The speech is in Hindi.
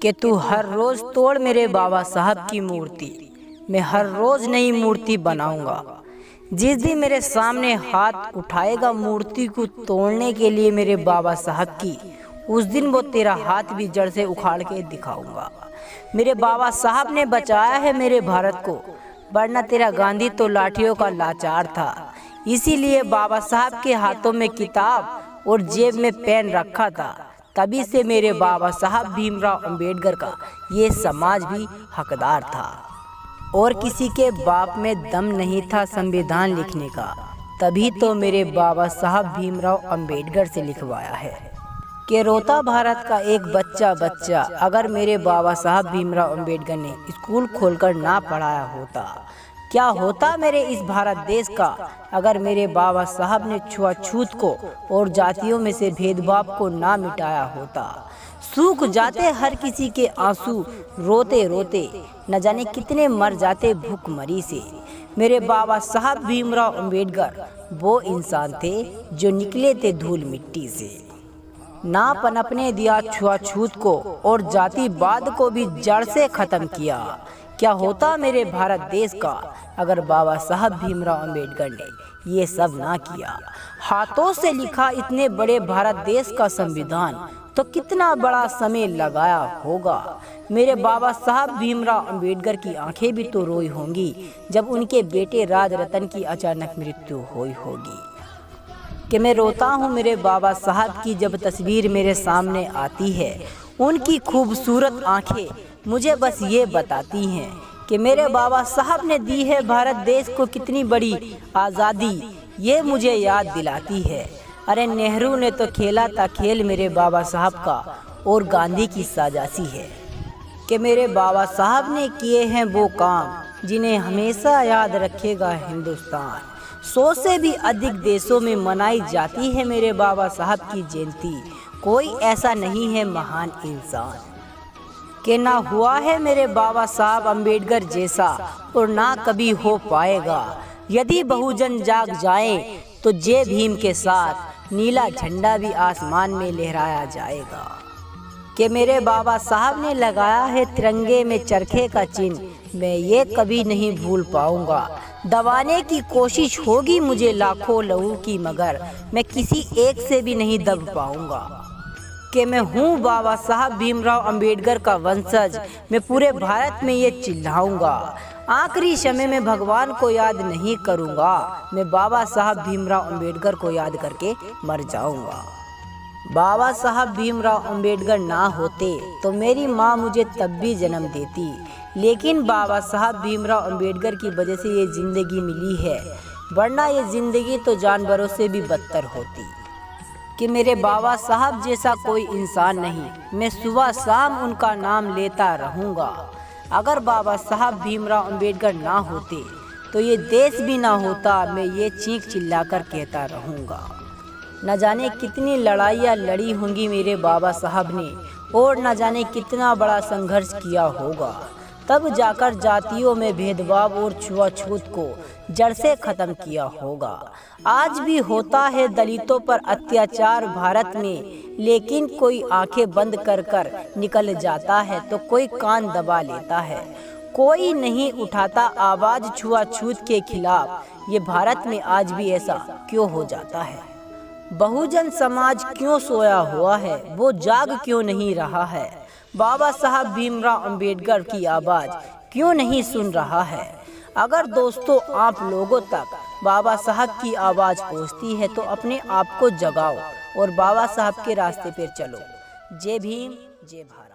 कि तू हर रोज़ तोड़ मेरे बाबा साहब की मूर्ति, मैं हर रोज़ नई मूर्ति बनाऊंगा। जिस दिन मेरे सामने हाथ उठाएगा मूर्ति को तोड़ने के लिए मेरे बाबा साहब की, उस दिन वो तेरा हाथ भी जड़ से उखाड़ के दिखाऊंगा। मेरे बाबा साहब ने बचाया है मेरे भारत को, वरना तेरा गांधी तो लाठियों का लाचार था। इसीलिए बाबा साहब के हाथों में किताब और जेब में पेन रखा था। तभी से मेरे बाबा साहब भीमराव अंबेडकर का ये समाज भी हकदार था। और किसी के बाप में दम नहीं था संविधान लिखने का, तभी तो मेरे बाबा साहब भीमराव अंबेडकर से लिखवाया है कि रोता भारत का एक बच्चा अगर मेरे बाबा साहब भीमराव अंबेडकर ने स्कूल खोलकर ना पढ़ाया होता। क्या होता मेरे इस भारत देश का अगर मेरे बाबा साहब ने छुआछूत को और जातियों में से भेदभाव को ना मिटाया होता। सूख जाते हर किसी के आंसू रोते रोते, न जाने कितने मर जाते भूखमरी से। मेरे बाबा साहब भीमराव अंबेडकर वो इंसान थे जो निकले थे धूल मिट्टी से। ना पनपने दिया छुआछूत को और जातिवाद को भी जड़ से खत्म किया। क्या होता मेरे भारत देश का अगर बाबा साहब भीमराव अंबेडकर ने ये सब ना किया। हाथों से लिखा इतने बड़े भारत देश का संविधान तो कितना बड़ा समय लगाया होगा। मेरे बाबा साहब भीमराव अंबेडकर की आंखें भी तो रोई होंगी जब उनके बेटे राजरतन की अचानक मृत्यु हुई होगी। कि मैं रोता हूँ मेरे बाबा साहब की जब तस्वीर मेरे सामने आती है। उनकी खूबसूरत आंखें मुझे बस ये बताती हैं कि मेरे बाबा साहब ने दी है भारत देश को कितनी बड़ी आज़ादी, ये मुझे याद दिलाती है। अरे नेहरू ने तो खेला था खेल मेरे बाबा साहब का, और गांधी की साजासी है कि मेरे बाबा साहब ने किए हैं वो काम जिन्हें हमेशा याद रखेगा हिंदुस्तान। 100 से भी अधिक देशों में मनाई जाती है मेरे बाबा साहब की जयंती। कोई ऐसा नहीं है महान इंसान कि ना हुआ है मेरे बाबा साहब अंबेडकर जैसा, और ना कभी हो पाएगा। यदि बहुजन जाग जाए तो जय भीम के साथ नीला झंडा भी आसमान में लहराया जाएगा। कि मेरे बाबा साहब ने लगाया है तिरंगे में चरखे का चिन्ह, मैं ये कभी नहीं भूल पाऊंगा। दबाने की कोशिश होगी मुझे लाखों लहू की, मगर मैं किसी एक से भी नहीं दब पाऊंगा। कि मैं हूँ बाबा साहब भीमराव अंबेडकर का वंशज, मैं पूरे भारत में ये चिल्लाऊंगा। आखिरी समय में भगवान को याद नहीं करूँगा, मैं बाबा साहब भीमराव अंबेडकर को याद करके मर जाऊँगा। बाबा साहब भीमराव अंबेडकर ना होते तो मेरी माँ मुझे तब भी जन्म देती, लेकिन बाबा साहब भीमराव अंबेडकर की वजह से ये ज़िंदगी मिली है, वरना ये ज़िंदगी तो जानवरों से भी बदतर होती। कि मेरे बाबा साहब जैसा कोई इंसान नहीं, मैं सुबह शाम उनका नाम लेता रहूँगा। अगर बाबा साहब भीमराव अंबेडकर ना होते तो ये देश भी ना होता, मैं ये चीख चिल्लाकर कहता रहूँगा। न जाने कितनी लड़ाइयाँ लड़ी होंगी मेरे बाबा साहब ने, और न जाने कितना बड़ा संघर्ष किया होगा, तब जाकर जातियों में भेदभाव और छुआछूत को जड़ से खत्म किया होगा। आज भी होता है दलितों पर अत्याचार भारत में, लेकिन कोई आंखें बंद कर कर निकल जाता है तो कोई कान दबा लेता है। कोई नहीं उठाता आवाज़ छुआछूत के खिलाफ। ये भारत में आज भी ऐसा क्यों हो जाता है? बहुजन समाज क्यों सोया हुआ है, वो जाग क्यों नहीं रहा है? बाबा साहब भीमराव अंबेडकर की आवाज़ क्यों नहीं सुन रहा है? अगर दोस्तों आप लोगों तक बाबा साहब की आवाज़ पहुंचती है तो अपने आप को जगाओ और बाबा साहब के रास्ते पर चलो। जय भीम, जय भारत।